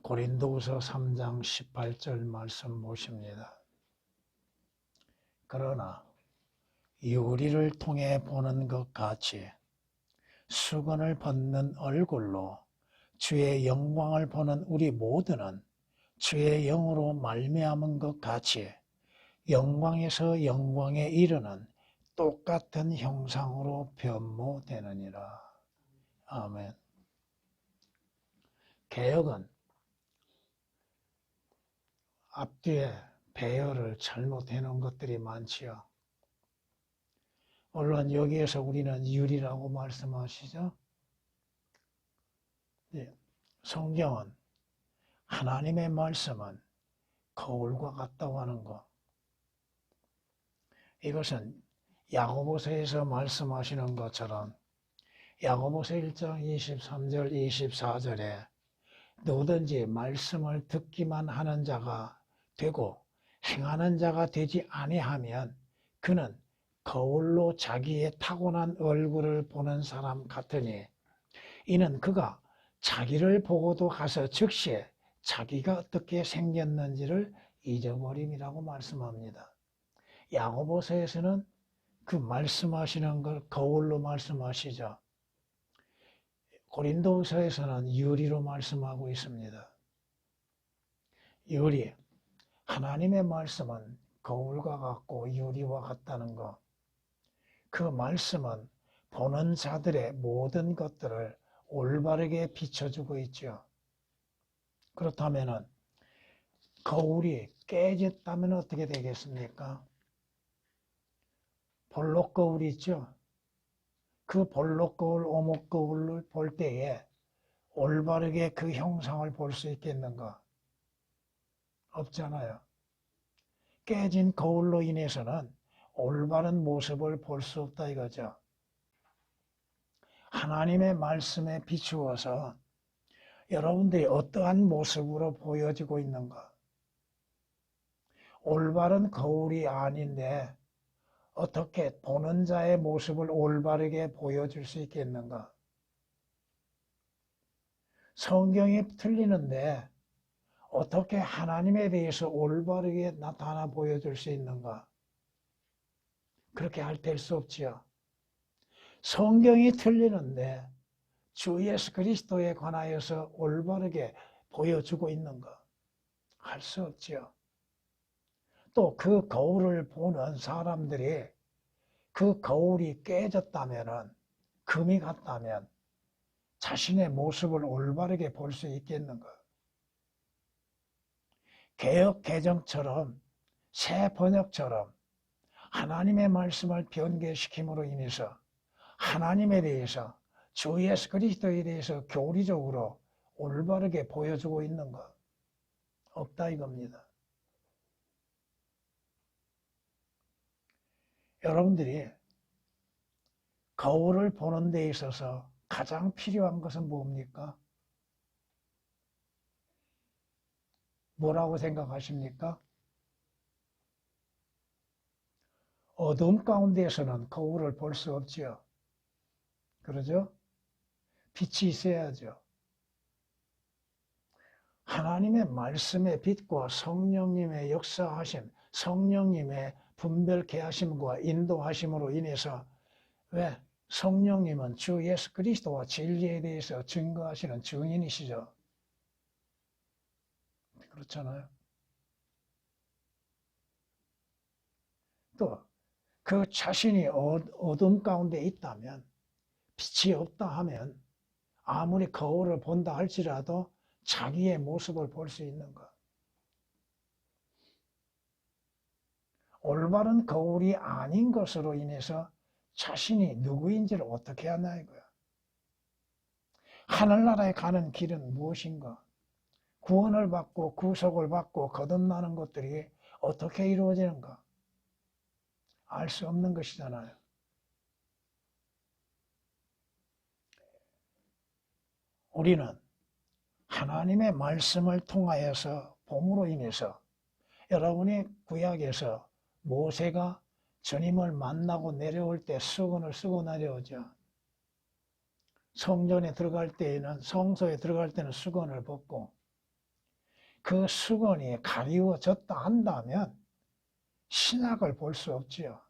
고린도후서 3장 18절 말씀 보십니다. 그러나 유리를 통해 보는 것 같이 수건을 벗는 얼굴로 주의 영광을 보는 우리 모두는 주의 영으로 말미암은 것 같이 영광에서 영광에 이르는 똑같은 형상으로 변모되느니라. 아멘. 개역은 앞뒤에 배열을 잘못해놓은 것들이 많지요. 물론 여기에서 우리는 유리라고 말씀하시죠. 성경은 하나님의 말씀은 거울과 같다고 하는 것. 이것은 야고보서에서 말씀하시는 것처럼 야고보서 1장 23절 24절에 누구든지 말씀을 듣기만 하는 자가 되고 행하는 자가 되지 아니하면 그는 거울로 자기의 타고난 얼굴을 보는 사람 같으니 이는 그가 자기를 보고도 가서 즉시 자기가 어떻게 생겼는지를 잊어버림이라고 말씀합니다. 야고보서에서는 그 말씀하시는 걸 거울로 말씀하시죠. 고린도서에서는 유리로 말씀하고 있습니다. 유리, 하나님의 말씀은 거울과 같고 유리와 같다는 것. 그 말씀은 보는 자들의 모든 것들을 올바르게 비춰주고 있죠. 그렇다면 거울이 깨졌다면 어떻게 되겠습니까? 볼록 거울이 있죠. 그 볼록 거울, 오목 거울을 볼 때에 올바르게 그 형상을 볼 수 있겠는가? 없잖아요. 깨진 거울로 인해서는 올바른 모습을 볼 수 없다 이거죠. 하나님의 말씀에 비추어서 여러분들이 어떠한 모습으로 보여지고 있는가? 올바른 거울이 아닌데 어떻게 보는 자의 모습을 올바르게 보여줄 수 있겠는가? 성경이 틀리는데 어떻게 하나님에 대해서 올바르게 나타나 보여줄 수 있는가? 그렇게 될 수 없지요. 성경이 틀리는데 주 예수 그리스도에 관하여서 올바르게 보여주고 있는가? 할 수 없지요. 또 그 거울을 보는 사람들이 그 거울이 깨졌다면, 금이 갔다면 자신의 모습을 올바르게 볼 수 있겠는가? 개역 개정처럼 새 번역처럼 하나님의 말씀을 변개시킴으로 인해서 하나님에 대해서 주 예수 그리스도에 대해서 교리적으로 올바르게 보여주고 있는가? 없다 이겁니다. 여러분들이 거울을 보는 데 있어서 가장 필요한 것은 뭡니까? 뭐라고 생각하십니까? 어둠 가운데에서는 거울을 볼 수 없지요. 그러죠? 빛이 있어야죠. 하나님의 말씀의 빛과 성령님의 역사하심, 성령님의 분별케 하심과 인도하심으로 인해서 왜? 성령님은 주 예수 그리스도와 진리에 대해서 증거하시는 증인이시죠. 그렇잖아요. 또 그 자신이 어둠 가운데 있다면 빛이 없다 하면 아무리 거울을 본다 할지라도 자기의 모습을 볼 수 있는 것. 올바른 거울이 아닌 것으로 인해서 자신이 누구인지를 어떻게 하나 이거야. 하늘나라에 가는 길은 무엇인가? 구원을 받고 구속을 받고 거듭나는 것들이 어떻게 이루어지는가? 알 수 없는 것이잖아요. 우리는 하나님의 말씀을 통하여서 봄으로 인해서 여러분이 구약에서 모세가 주님을 만나고 내려올 때 수건을 쓰고 내려오죠. 성전에 들어갈 때에는 성소에 들어갈 때는 수건을 벗고 그 수건이 가리워졌다 한다면 신약을 볼 수 없지요.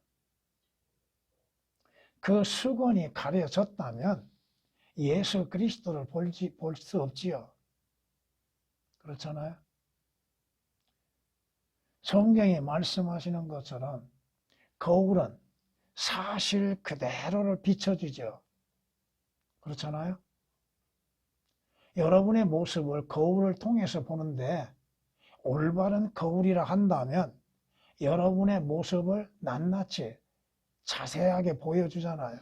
그 수건이 가려졌다면 예수 그리스도를 볼 수 없지요. 그렇잖아요. 성경이 말씀하시는 것처럼 거울은 사실 그대로를 비춰주죠. 그렇잖아요. 여러분의 모습을 거울을 통해서 보는데 올바른 거울이라 한다면 여러분의 모습을 낱낱이 자세하게 보여주잖아요.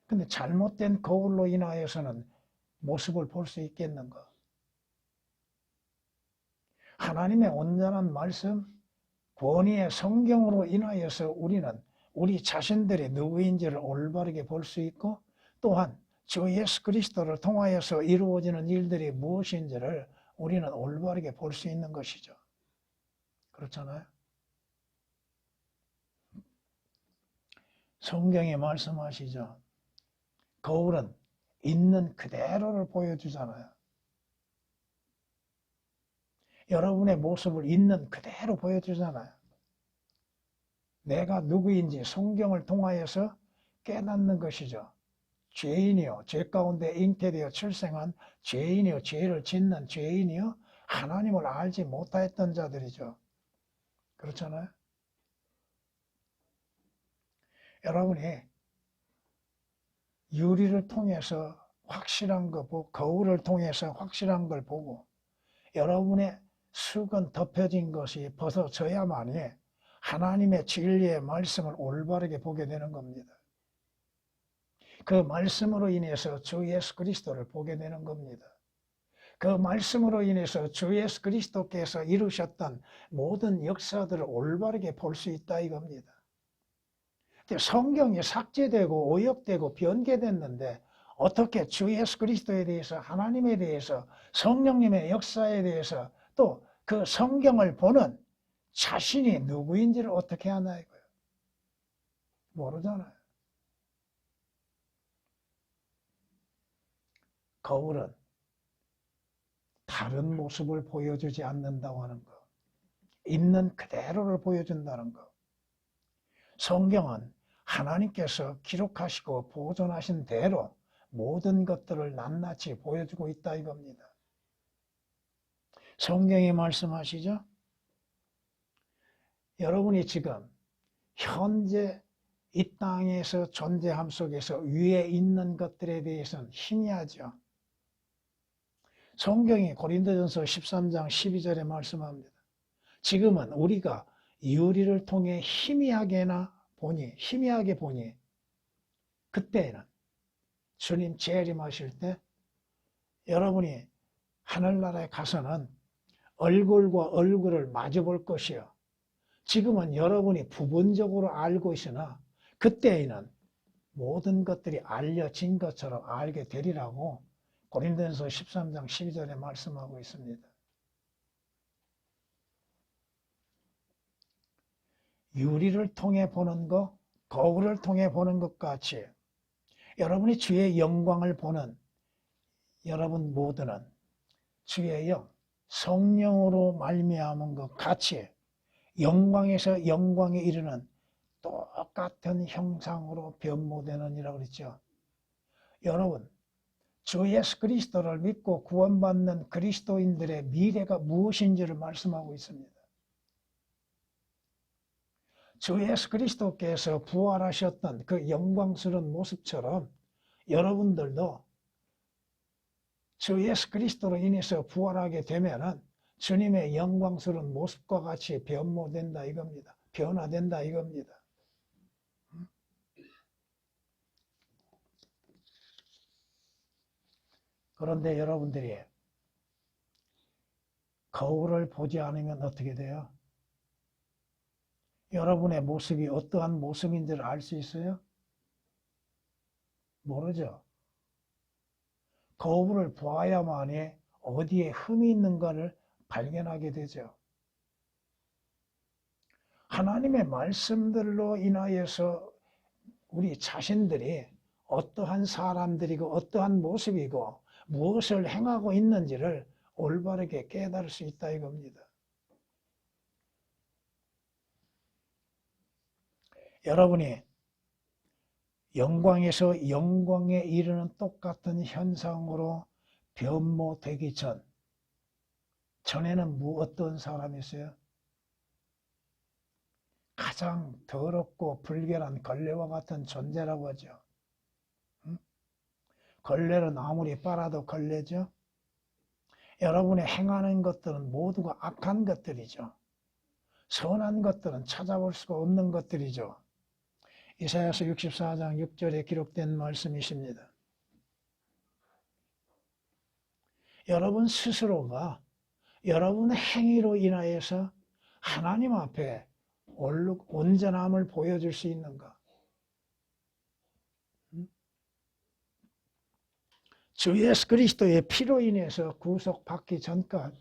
근데 잘못된 거울로 인하여서는 모습을 볼 수 있겠는가? 하나님의 온전한 말씀, 권위의 성경으로 인하여서 우리는 우리 자신들이 누구인지를 올바르게 볼 수 있고 또한 주 예수 그리스도를 통하여서 이루어지는 일들이 무엇인지를 우리는 올바르게 볼 수 있는 것이죠. 그렇잖아요. 성경이 말씀하시죠. 거울은 있는 그대로를 보여주잖아요. 여러분의 모습을 있는 그대로 보여주잖아요. 내가 누구인지 성경을 통하여서 깨닫는 것이죠. 죄인이요, 죄 가운데 잉태되어 출생한 죄인이요, 죄를 짓는 죄인이요, 하나님을 알지 못하였던 자들이죠. 그렇잖아요. 여러분이 유리를 통해서 확실한 거 보고 거울을 통해서 확실한 걸 보고 여러분의 수건 덮여진 것이 벗어져야만이 하나님의 진리의 말씀을 올바르게 보게 되는 겁니다. 그 말씀으로 인해서 주 예수 그리스도를 보게 되는 겁니다. 그 말씀으로 인해서 주 예수 그리스도께서 이루셨던 모든 역사들을 올바르게 볼 수 있다 이겁니다. 성경이 삭제되고 오역되고 변개됐는데 어떻게 주 예수 그리스도에 대해서 하나님에 대해서 성령님의 역사에 대해서 또 그 성경을 보는 자신이 누구인지를 어떻게 하나 이거예요. 모르잖아요. 거울은 다른 모습을 보여주지 않는다고 하는 것. 있는 그대로를 보여준다는 것. 성경은 하나님께서 기록하시고 보존하신 대로 모든 것들을 낱낱이 보여주고 있다 이겁니다. 성경이 말씀하시죠? 여러분이 지금 현재 이 땅에서 존재함 속에서 위에 있는 것들에 대해서는 희미하죠. 성경이 고린도전서 13장 12절에 말씀합니다. 지금은 우리가 유리를 통해 희미하게 보니 그때는 주님 재림하실 때 여러분이 하늘나라에 가서는 얼굴과 얼굴을 마주 볼 것이요. 지금은 여러분이 부분적으로 알고 있으나 그때에는 모든 것들이 알려진 것처럼 알게 되리라고 고린도전서 13장 12절에 말씀하고 있습니다. 유리를 통해 보는 것, 거울을 통해 보는 것 같이 여러분이 주의 영광을 보는 여러분 모두는 주의 영, 성령으로 말미암은 것 같이 영광에서 영광에 이르는 똑같은 형상으로 변모되느니라고 그랬죠. 여러분, 주 예수 그리스도를 믿고 구원받는 그리스도인들의 미래가 무엇인지를 말씀하고 있습니다. 주 예수 그리스도께서 부활하셨던 그 영광스러운 모습처럼 여러분들도 주 예수 그리스도로 인해서 부활하게 되면은 주님의 영광스러운 모습과 같이 변모된다 이겁니다. 변화된다 이겁니다. 그런데 여러분들이 거울을 보지 않으면 어떻게 돼요? 여러분의 모습이 어떠한 모습인지를 알 수 있어요? 모르죠. 거울을 보아야만이 어디에 흠이 있는가를 발견하게 되죠. 하나님의 말씀들로 인하여서 우리 자신들이 어떠한 사람들이고 어떠한 모습이고 무엇을 행하고 있는지를 올바르게 깨달을 수 있다 이겁니다. 여러분이 영광에서 영광에 이르는 똑같은 현상으로 변모되기 전에는 어떤 사람이었어요? 가장 더럽고 불결한 걸레와 같은 존재라고 하죠. 걸레는 아무리 빨아도 걸레죠. 여러분이 행하는 것들은 모두가 악한 것들이죠. 선한 것들은 찾아볼 수가 없는 것들이죠. 이사야서 64장 6절에 기록된 말씀이십니다. 여러분 스스로가 여러분의 행위로 인하여서 하나님 앞에 온전함을 보여줄 수 있는가? 주 예수 그리스도의 피로 인해서 구속받기 전까지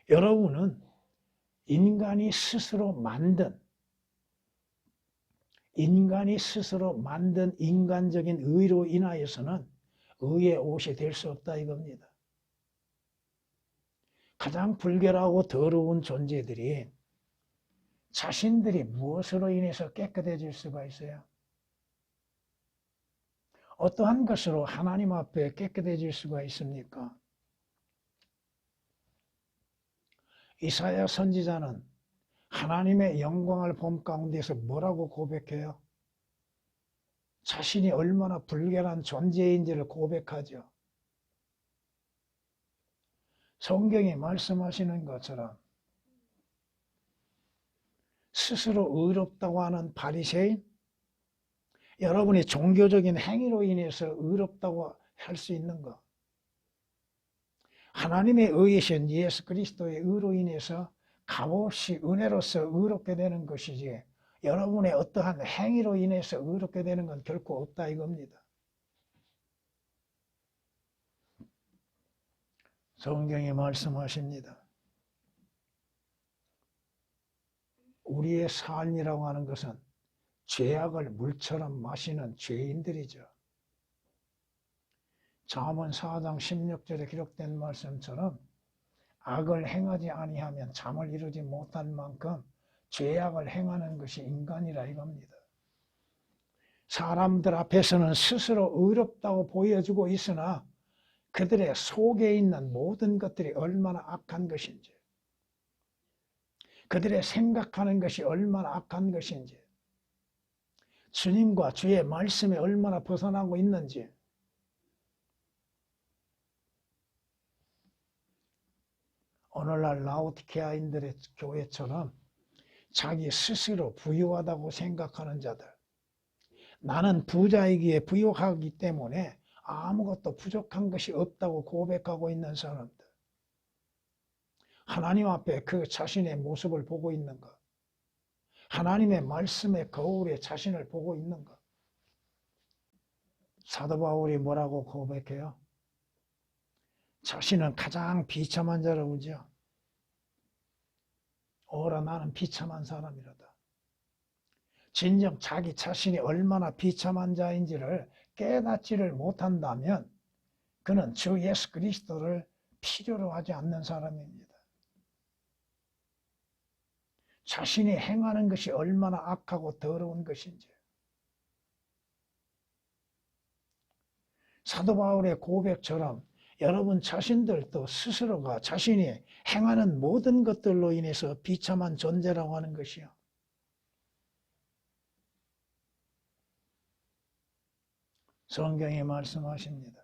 여러분은 인간이 스스로 만든 인간적인 의로 인하여서는 의의 옷이 될 수 없다 이겁니다. 가장 불결하고 더러운 존재들이 자신들이 무엇으로 인해서 깨끗해질 수가 있어요? 어떠한 것으로 하나님 앞에 깨끗해질 수가 있습니까? 이사야 선지자는 하나님의 영광을 본 가운데서 뭐라고 고백해요? 자신이 얼마나 불결한 존재인지를 고백하죠. 성경이 말씀하시는 것처럼 스스로 의롭다고 하는 바리새인, 여러분이 종교적인 행위로 인해서 의롭다고 할 수 있는 것, 하나님의 의이신 예수 그리스도의 의로 인해서 값없이 은혜로서 의롭게 되는 것이지 여러분의 어떠한 행위로 인해서 의롭게 되는 건 결코 없다 이겁니다. 성경이 말씀하십니다. 우리의 삶이라고 하는 것은 죄악을 물처럼 마시는 죄인들이죠. 잠언 4장 16절에 기록된 말씀처럼 악을 행하지 아니하면 잠을 이루지 못할 만큼 죄악을 행하는 것이 인간이라 이겁니다. 사람들 앞에서는 스스로 의롭다고 보여주고 있으나 그들의 속에 있는 모든 것들이 얼마나 악한 것인지, 그들의 생각하는 것이 얼마나 악한 것인지, 주님과 주의 말씀에 얼마나 벗어나고 있는지, 오늘날 라오디게아인들의 교회처럼 자기 스스로 부유하다고 생각하는 자들, 나는 부자이기에 부유하기 때문에 아무것도 부족한 것이 없다고 고백하고 있는 사람들, 하나님 앞에 그 자신의 모습을 보고 있는가? 하나님의 말씀의 거울에 자신을 보고 있는가? 사도 바울이 뭐라고 고백해요? 자신은 가장 비참한 자라고 그러죠. 오라 나는 비참한 사람이로다. 진정 자기 자신이 얼마나 비참한 자인지를 깨닫지를 못한다면 그는 주 예수 그리스도를 필요로 하지 않는 사람입니다. 자신이 행하는 것이 얼마나 악하고 더러운 것인지, 사도 바울의 고백처럼 여러분 자신들도 스스로가 자신이 행하는 모든 것들로 인해서 비참한 존재라고 하는 것이요. 성경이 말씀하십니다.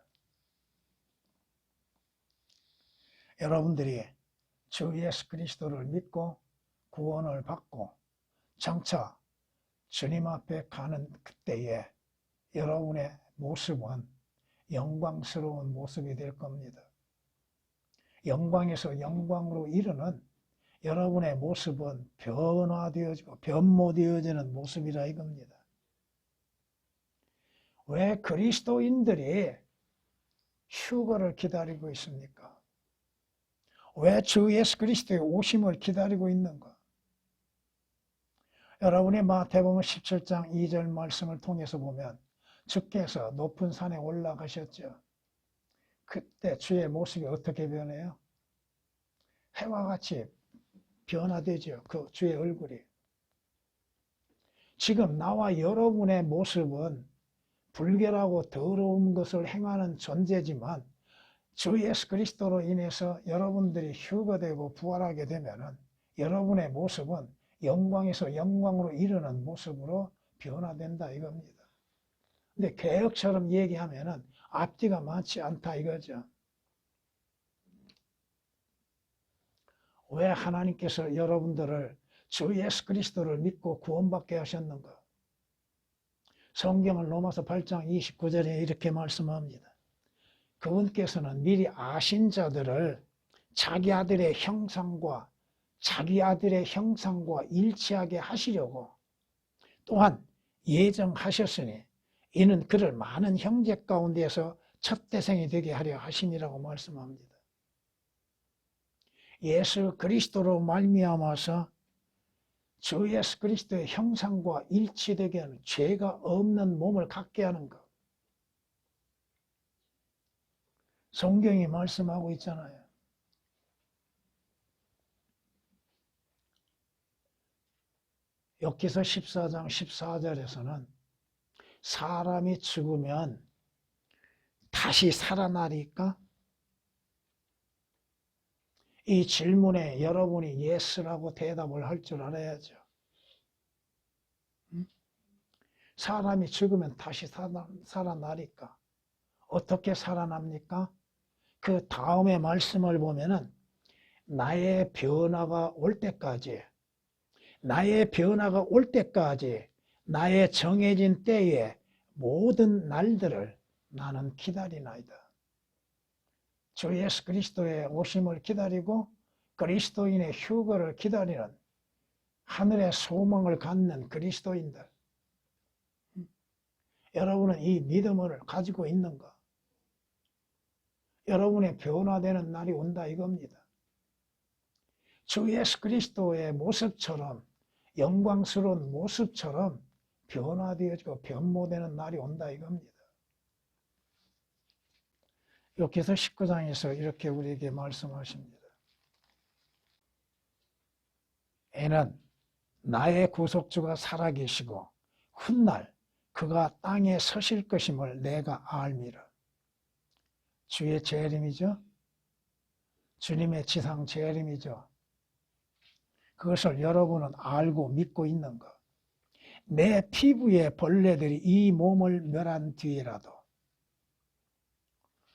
여러분들이 주 예수 그리스도를 믿고 구원을 받고 장차 주님 앞에 가는 그때에 여러분의 모습은 영광스러운 모습이 될 겁니다. 영광에서 영광으로 이르는 여러분의 모습은 변화되어지고 변모되어지는 모습이라 이겁니다. 왜 그리스도인들이 휴거를 기다리고 있습니까? 왜 주 예수 그리스도의 오심을 기다리고 있는가? 여러분이 마태복음 17장 2절 말씀을 통해서 보면 주께서 높은 산에 올라가셨죠. 그때 주의 모습이 어떻게 변해요? 해와 같이 변화되죠. 그 주의 얼굴이. 지금 나와 여러분의 모습은 불결하고 더러운 것을 행하는 존재지만 주 예수 그리스도로 인해서 여러분들이 휴거되고 부활하게 되면은 여러분의 모습은 영광에서 영광으로 이르는 모습으로 변화된다 이겁니다. 근데 개혁처럼 얘기하면은 앞뒤가 맞지 않다 이거죠. 왜 하나님께서 여러분들을 주 예수 그리스도를 믿고 구원받게 하셨는가? 성경은 로마서 8장 29절에 이렇게 말씀합니다. 그분께서는 미리 아신 자들을 자기 아들의 형상과 일치하게 하시려고 또한 예정하셨으니 이는 그를 많은 형제 가운데서 첫 대생이 되게 하려 하심이라고 말씀합니다. 예수 그리스도로 말미암아서 주 예수 그리스도의 형상과 일치되게 하는 죄가 없는 몸을 갖게 하는 것. 성경이 말씀하고 있잖아요. 욥기서 14장 14절에서는 사람이 죽으면 다시 살아나리까? 이 질문에 여러분이 예스라고 대답을 할 줄 알아야죠. 사람이 죽으면 다시 살아나리까? 어떻게 살아납니까? 그 다음에 말씀을 보면은 나의 변화가 올 때까지 나의 정해진 때에 모든 날들을 나는 기다리나이다. 주 예수 그리스도의 오심을 기다리고 그리스도인의 휴거를 기다리는 하늘의 소망을 갖는 그리스도인들. 여러분은 이 믿음을 가지고 있는가? 여러분의 변화되는 날이 온다 이겁니다. 주 예수 그리스도의 모습처럼 영광스러운 모습처럼 변화되어지고 변모되는 날이 온다 이겁니다. 욥기서 19장에서 이렇게 우리에게 말씀하십니다. 이는 나의 구속주가 살아계시고 훗날 그가 땅에 서실 것임을 내가 알미라. 주의 재림이죠. 주님의 지상 재림이죠. 그것을 여러분은 알고 믿고 있는가? 내 피부의 벌레들이 이 몸을 멸한 뒤에라도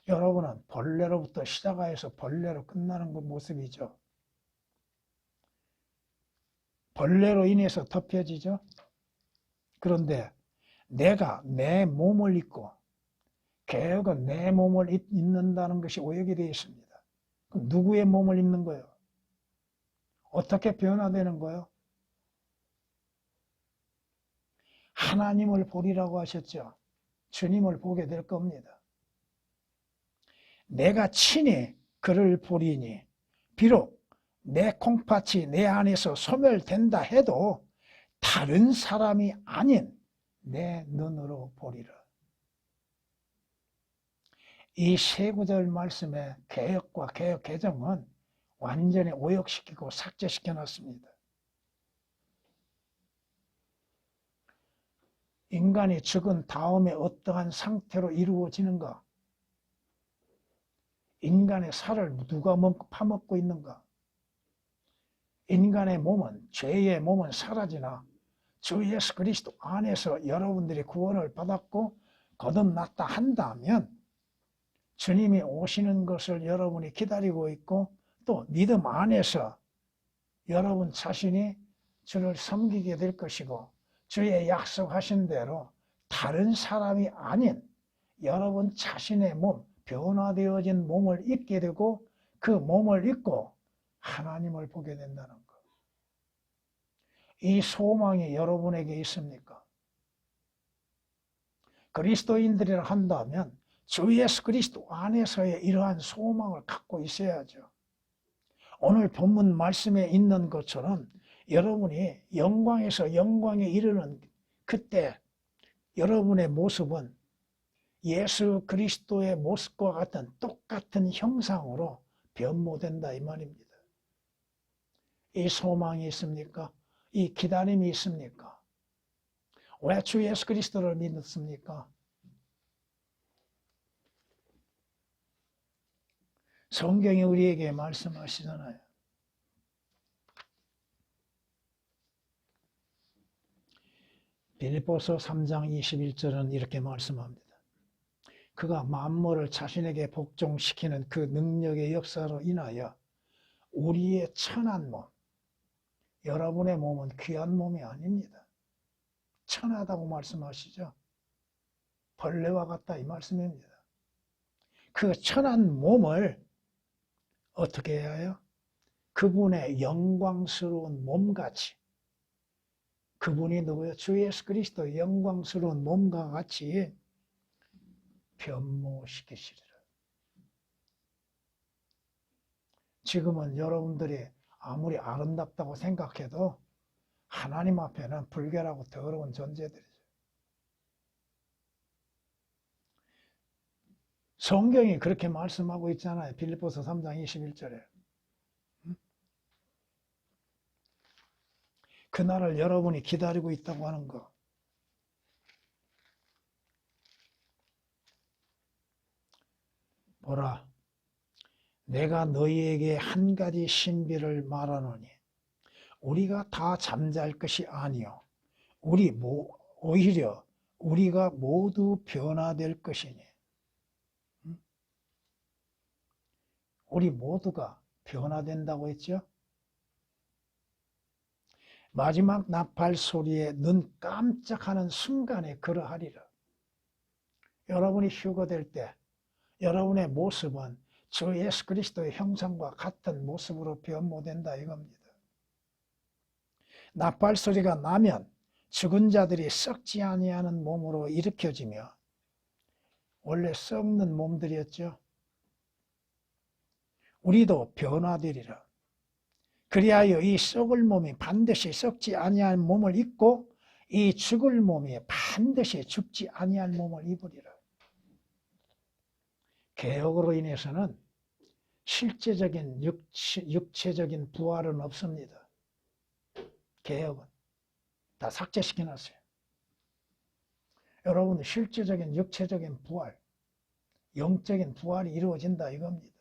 여러분은 벌레로부터 시작해서 벌레로 끝나는 그 모습이죠. 벌레로 인해서 덮여지죠. 그런데 내가 내 몸을 입고 개혁은 내 몸을 입는다는 것이 오역이 되어 있습니다. 그럼 누구의 몸을 입는 거예요? 어떻게 변화되는 거예요? 하나님을 보리라고 하셨죠. 주님을 보게 될 겁니다. 내가 친히 그를 보리니 비록 내 콩팥이 내 안에서 소멸된다 해도 다른 사람이 아닌 내 눈으로 보리라. 이 세 구절 말씀의 개혁과 개혁 개정은 완전히 오역시키고 삭제시켜 놨습니다. 인간이 죽은 다음에 어떠한 상태로 이루어지는가? 인간의 살을 누가 파먹고 있는가? 인간의 몸은, 죄의 몸은 사라지나 주 예수 그리스도 안에서 여러분들이 구원을 받았고 거듭났다 한다면 주님이 오시는 것을 여러분이 기다리고 있고 또 믿음 안에서 여러분 자신이 주를 섬기게 될 것이고 주의 약속하신 대로 다른 사람이 아닌 여러분 자신의 몸, 변화되어진 몸을 입게 되고 그 몸을 입고 하나님을 보게 된다는 것. 이 소망이 여러분에게 있습니까? 그리스도인들이라 한다면 주 예수 그리스도 안에서의 이러한 소망을 갖고 있어야죠. 오늘 본문 말씀에 있는 것처럼 여러분이 영광에서 영광에 이르는 그때 여러분의 모습은 예수 그리스도의 모습과 같은 똑같은 형상으로 변모된다 이 말입니다. 이 소망이 있습니까? 이 기다림이 있습니까? 왜 주 예수 그리스도를 믿습니까? 성경이 우리에게 말씀하시잖아요. 빌립보서 3장 21절은 이렇게 말씀합니다. 그가 만물을 자신에게 복종시키는 그 능력의 역사로 인하여 우리의 천한 몸, 여러분의 몸은 귀한 몸이 아닙니다. 천하다고 말씀하시죠. 벌레와 같다 이 말씀입니다. 그 천한 몸을 어떻게 해야 해요? 그분의 영광스러운 몸같이, 그분이 누구예요? 주 예수 그리스도의 영광스러운 몸과 같이 변모시키시리라. 지금은 여러분들이 아무리 아름답다고 생각해도 하나님 앞에는 불결하고 더러운 존재들이죠. 성경이 그렇게 말씀하고 있잖아요. 빌립보서 3장 21절에. 그날을 여러분이 기다리고 있다고 하는 거. 보라, 내가 너희에게 한 가지 신비를 말하노니 우리가 다 잠잘 것이 아니요 오히려 우리가 모두 변화될 것이니. 우리 모두가 변화된다고 했죠? 마지막 나팔 소리에 눈 깜짝하는 순간에 그러하리라. 여러분이 휴거될 때 여러분의 모습은 주 예수 그리스도의 형상과 같은 모습으로 변모된다 이겁니다. 나팔 소리가 나면 죽은 자들이 썩지 아니하는 몸으로 일으켜지며, 원래 썩는 몸들이었죠. 우리도 변화되리라. 그리하여 이 썩을 몸이 반드시 썩지 아니할 몸을 입고 이 죽을 몸이 반드시 죽지 아니할 몸을 입으리라. 개혁으로 인해서는 실제적인 육체적인 부활은 없습니다. 개혁은 다 삭제시켜놨어요. 여러분, 실제적인 육체적인 부활, 영적인 부활이 이루어진다 이겁니다.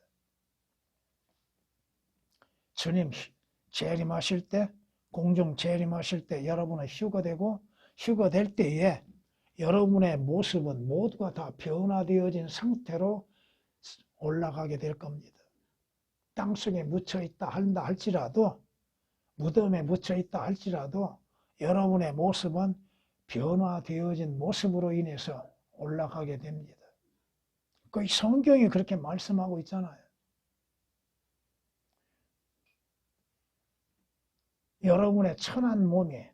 주님 재림하실 때, 공중 재림하실 때 여러분은 휴거되고, 휴거될 때에 여러분의 모습은 모두가 다 변화되어진 상태로 올라가게 될 겁니다. 땅속에 묻혀있다 한다 할지라도, 무덤에 묻혀있다 할지라도 여러분의 모습은 변화되어진 모습으로 인해서 올라가게 됩니다. 그 성경이 그렇게 말씀하고 있잖아요. 여러분의 천한 몸이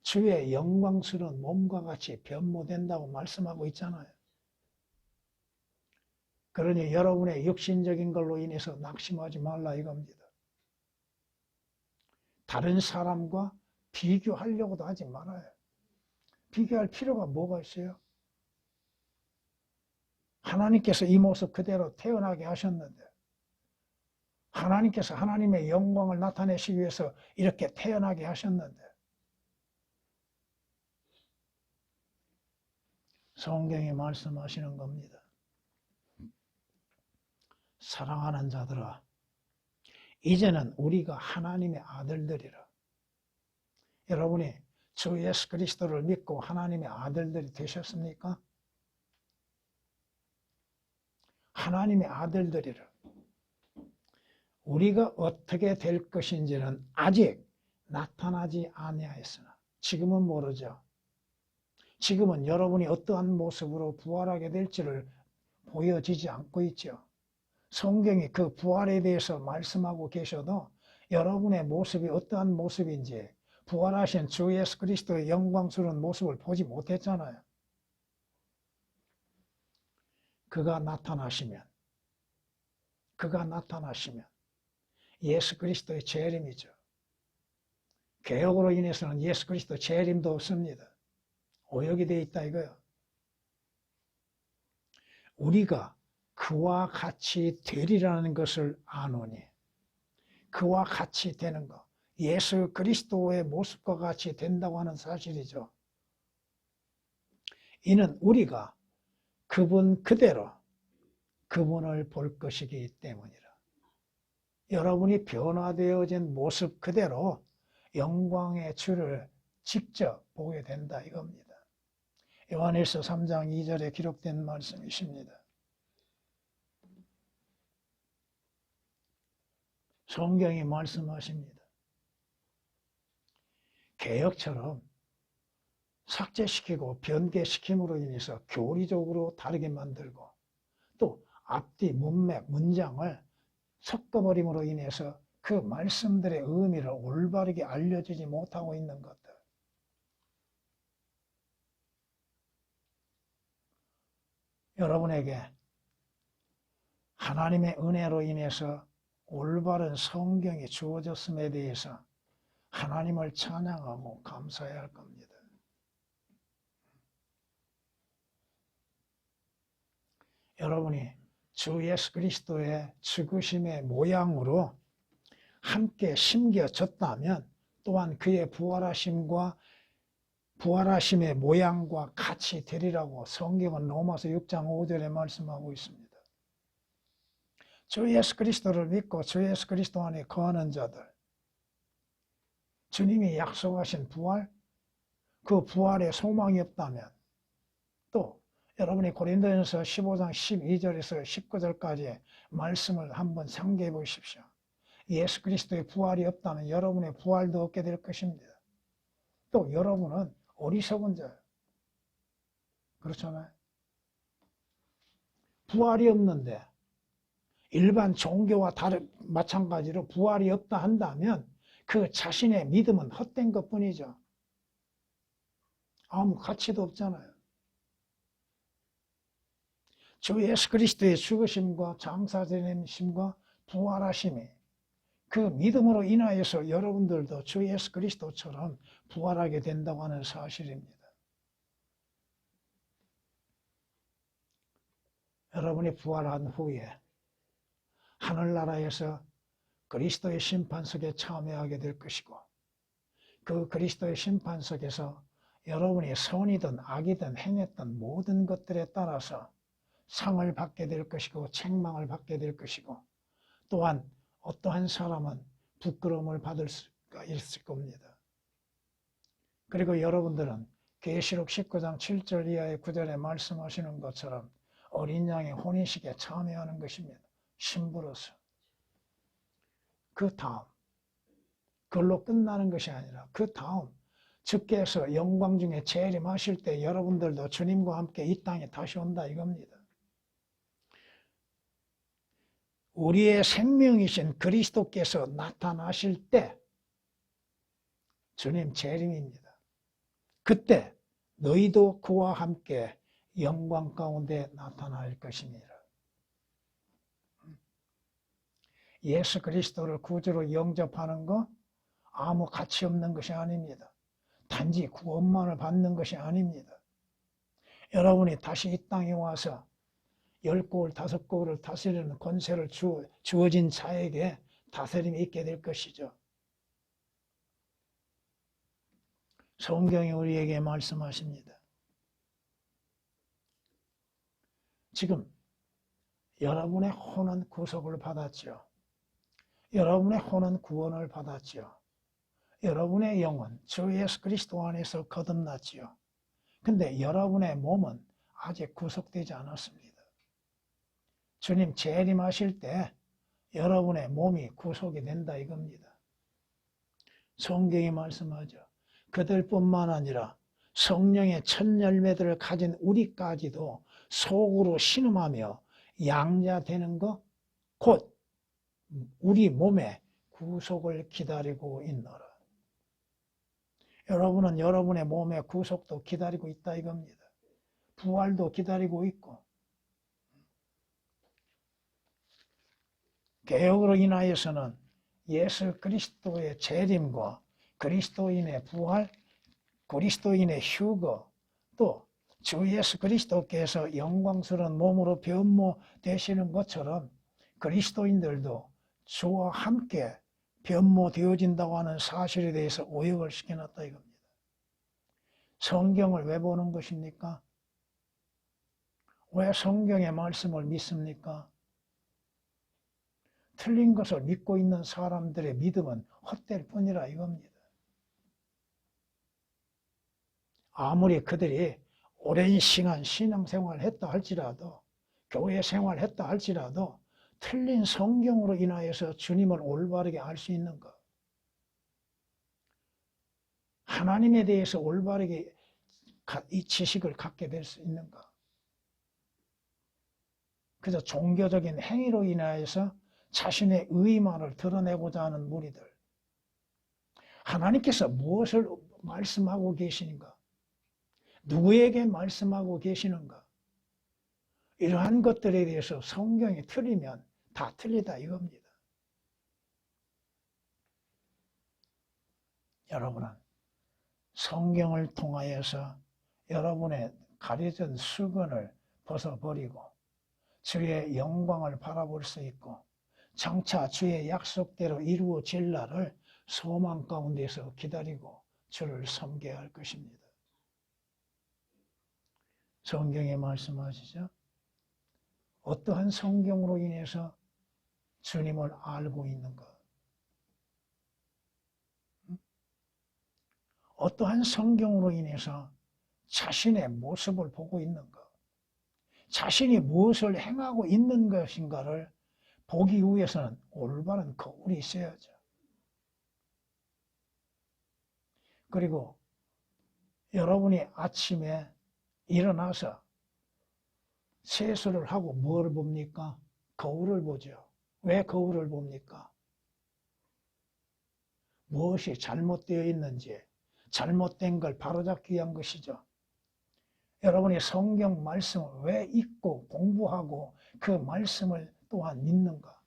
주의 영광스러운 몸과 같이 변모된다고 말씀하고 있잖아요. 그러니 여러분의 육신적인 걸로 인해서 낙심하지 말라 이겁니다. 다른 사람과 비교하려고도 하지 말아요. 비교할 필요가 뭐가 있어요? 하나님께서 이 모습 그대로 태어나게 하셨는데, 하나님께서 하나님의 영광을 나타내시기 위해서 이렇게 태어나게 하셨는데, 성경이 말씀하시는 겁니다. 사랑하는 자들아, 이제는 우리가 하나님의 아들들이라. 여러분이 주 예수 그리스도를 믿고 하나님의 아들들이 되셨습니까? 하나님의 아들들이라. 우리가 어떻게 될 것인지는 아직 나타나지 아니하였으나, 지금은 모르죠. 지금은 여러분이 어떠한 모습으로 부활하게 될지를 보여지지 않고 있죠. 성경이 그 부활에 대해서 말씀하고 계셔도 여러분의 모습이 어떠한 모습인지, 부활하신 주 예수 그리스도의 영광스러운 모습을 보지 못했잖아요. 그가 나타나시면 예수 그리스도의 재림이죠. 개혁으로 인해서는 예수 그리스도 재림도 없습니다. 오역이 되어 있다 이거요. 우리가 그와 같이 되리라는 것을 아노니, 그와 같이 되는 것, 예수 그리스도의 모습과 같이 된다고 하는 사실이죠. 이는 우리가 그분 그대로 그분을 볼 것이기 때문이라. 여러분이 변화되어진 모습 그대로 영광의 주를 직접 보게 된다 이겁니다. 요한일서 3장 2절에 기록된 말씀이십니다. 성경이 말씀하십니다. 개혁처럼 삭제시키고 변개시킴으로 인해서 교리적으로 다르게 만들고 또 앞뒤 문맥 문장을 섞어버림으로 인해서 그 말씀들의 의미를 올바르게 알려주지 못하고 있는 것들, 여러분에게 하나님의 은혜로 인해서 올바른 성경이 주어졌음에 대해서 하나님을 찬양하고 감사해야 할 겁니다. 여러분이 주 예수 그리스도의 죽으심의 모양으로 함께 심겨졌다면 또한 그의 부활하심의 모양과 같이 되리라고 성경은 로마서 6장 5절에 말씀하고 있습니다. 주 예수 그리스도를 믿고 주 예수 그리스도 안에 거하는 자들, 주님이 약속하신 부활, 그 부활에 소망이 없다면 또 여러분이 고린도전서 15장 12절에서 19절까지의 말씀을 한번 상기해 보십시오. 예수 그리스도의 부활이 없다면 여러분의 부활도 없게 될 것입니다. 또 여러분은 어리석은 자예요. 그렇잖아요. 부활이 없는데 일반 종교와 마찬가지로 부활이 없다 한다면 그 자신의 믿음은 헛된 것뿐이죠. 아무 가치도 없잖아요. 주 예수 그리스도의 죽으심과 장사되심과 부활하심이 그 믿음으로 인하여서 여러분들도 주 예수 그리스도처럼 부활하게 된다고 하는 사실입니다. 여러분이 부활한 후에 하늘나라에서 그리스도의 심판석에 참여하게 될 것이고 그 그리스도의 심판석에서 여러분이 선이든 악이든 행했던 모든 것들에 따라서 상을 받게 될 것이고 책망을 받게 될 것이고 또한 어떠한 사람은 부끄러움을 받을 수가 있을 겁니다. 그리고 여러분들은 계시록 19장 7절 이하의 9절에 말씀하시는 것처럼 어린 양의 혼인식에 참여하는 것입니다. 신부로서. 그 다음, 그걸로 끝나는 것이 아니라 그 다음 주께서 영광 중에 재림하실 때 여러분들도 주님과 함께 이 땅에 다시 온다 이겁니다. 우리의 생명이신 그리스도께서 나타나실 때 주님 재림입니다. 그때 너희도 그와 함께 영광 가운데 나타날 것입니다. 예수 그리스도를 구주로 영접하는 거 아무 가치 없는 것이 아닙니다. 단지 구원만을 받는 것이 아닙니다. 여러분이 다시 이 땅에 와서 10고을 5고을을 다스리는 권세를 주어진 자에게 다스림이 있게 될 것이죠. 성경이 우리에게 말씀하십니다. 지금 여러분의 혼은 구속을 받았죠. 여러분의 혼은 구원을 받았죠. 여러분의 영은 주 예수 그리스도 안에서 거듭났지요. 근데 여러분의 몸은 아직 구속되지 않았습니다. 주님 재림하실 때 여러분의 몸이 구속이 된다 이겁니다. 성경이 말씀하죠. 그들뿐만 아니라 성령의 첫 열매들을 가진 우리까지도 속으로 신음하며 양자되는 것 곧 우리 몸의 구속을 기다리고 있노라. 여러분은 여러분의 몸의 구속도 기다리고 있다 이겁니다. 부활도 기다리고 있고 개혁으로 인하여서는 예수 그리스도의 재림과 그리스도인의 부활, 그리스도인의 휴거, 또 주 예수 그리스도께서 영광스러운 몸으로 변모되시는 것처럼 그리스도인들도 주와 함께 변모되어진다고 하는 사실에 대해서 오역을 시켜놨다 이겁니다. 성경을 왜 보는 것입니까? 왜 성경의 말씀을 믿습니까? 틀린 것을 믿고 있는 사람들의 믿음은 헛될 뿐이라 이겁니다. 아무리 그들이 오랜 시간 신앙생활을 했다 할지라도, 교회 생활을 했다 할지라도 틀린 성경으로 인하여서 주님을 올바르게 알 수 있는가? 하나님에 대해서 올바르게 이 지식을 갖게 될 수 있는가? 그래서 종교적인 행위로 인하여서 자신의 의만을 드러내고자 하는 무리들. 하나님께서 무엇을 말씀하고 계시는가? 누구에게 말씀하고 계시는가? 이러한 것들에 대해서 성경이 틀리면 다 틀리다 이겁니다. 여러분은 성경을 통하여서 여러분의 가려진 수건을 벗어버리고 주의 영광을 바라볼 수 있고 장차 주의 약속대로 이루어질 날을 소망 가운데서 기다리고 주를 섬겨야 할 것입니다. 성경에 말씀하시죠. 어떠한 성경으로 인해서 주님을 알고 있는가? 어떠한 성경으로 인해서 자신의 모습을 보고 있는가? 자신이 무엇을 행하고 있는 것인가를 보기 위해서는 올바른 거울이 있어야죠. 그리고 여러분이 아침에 일어나서 세수를 하고 뭘 봅니까? 거울을 보죠. 왜 거울을 봅니까? 무엇이 잘못되어 있는지 잘못된 걸 바로잡기 위한 것이죠. 여러분이 성경 말씀을 왜 읽고 공부하고 그 말씀을 또한 믿는가?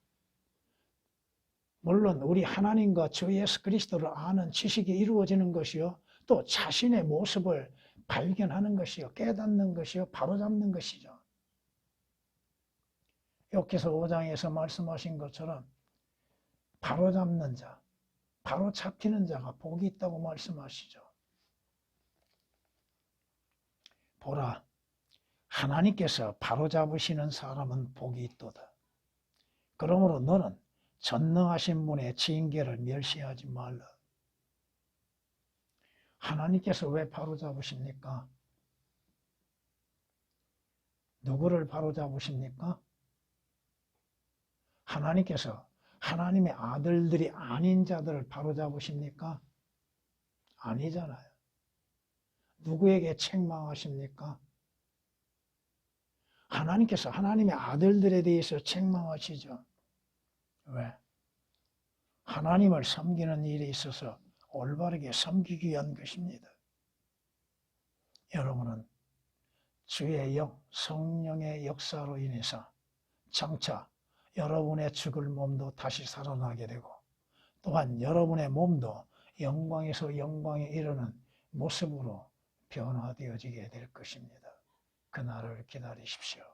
물론 우리 하나님과 주 예수 그리스도를 아는 지식이 이루어지는 것이요, 또 자신의 모습을 발견하는 것이요, 깨닫는 것이요, 바로잡는 것이죠. 욥기서 5장에서 말씀하신 것처럼 바로잡는 자, 바로잡히는 자가 복이 있다고 말씀하시죠. 보라, 하나님께서 바로잡으시는 사람은 복이 있도다. 그러므로 너는 전능하신 분의 징계를 멸시하지 말라. 하나님께서 왜 바로잡으십니까? 누구를 바로잡으십니까? 하나님께서 하나님의 아들들이 아닌 자들을 바로잡으십니까? 아니잖아요. 누구에게 책망하십니까? 하나님께서 하나님의 아들들에 대해서 책망하시죠. 왜? 하나님을 섬기는 일에 있어서 올바르게 섬기기 위한 것입니다. 여러분은 주의 영, 성령의 역사로 인해서 장차 여러분의 죽을 몸도 다시 살아나게 되고 또한 여러분의 몸도 영광에서 영광에 이르는 모습으로 변화되어지게 될 것입니다. 그날을 기다리십시오.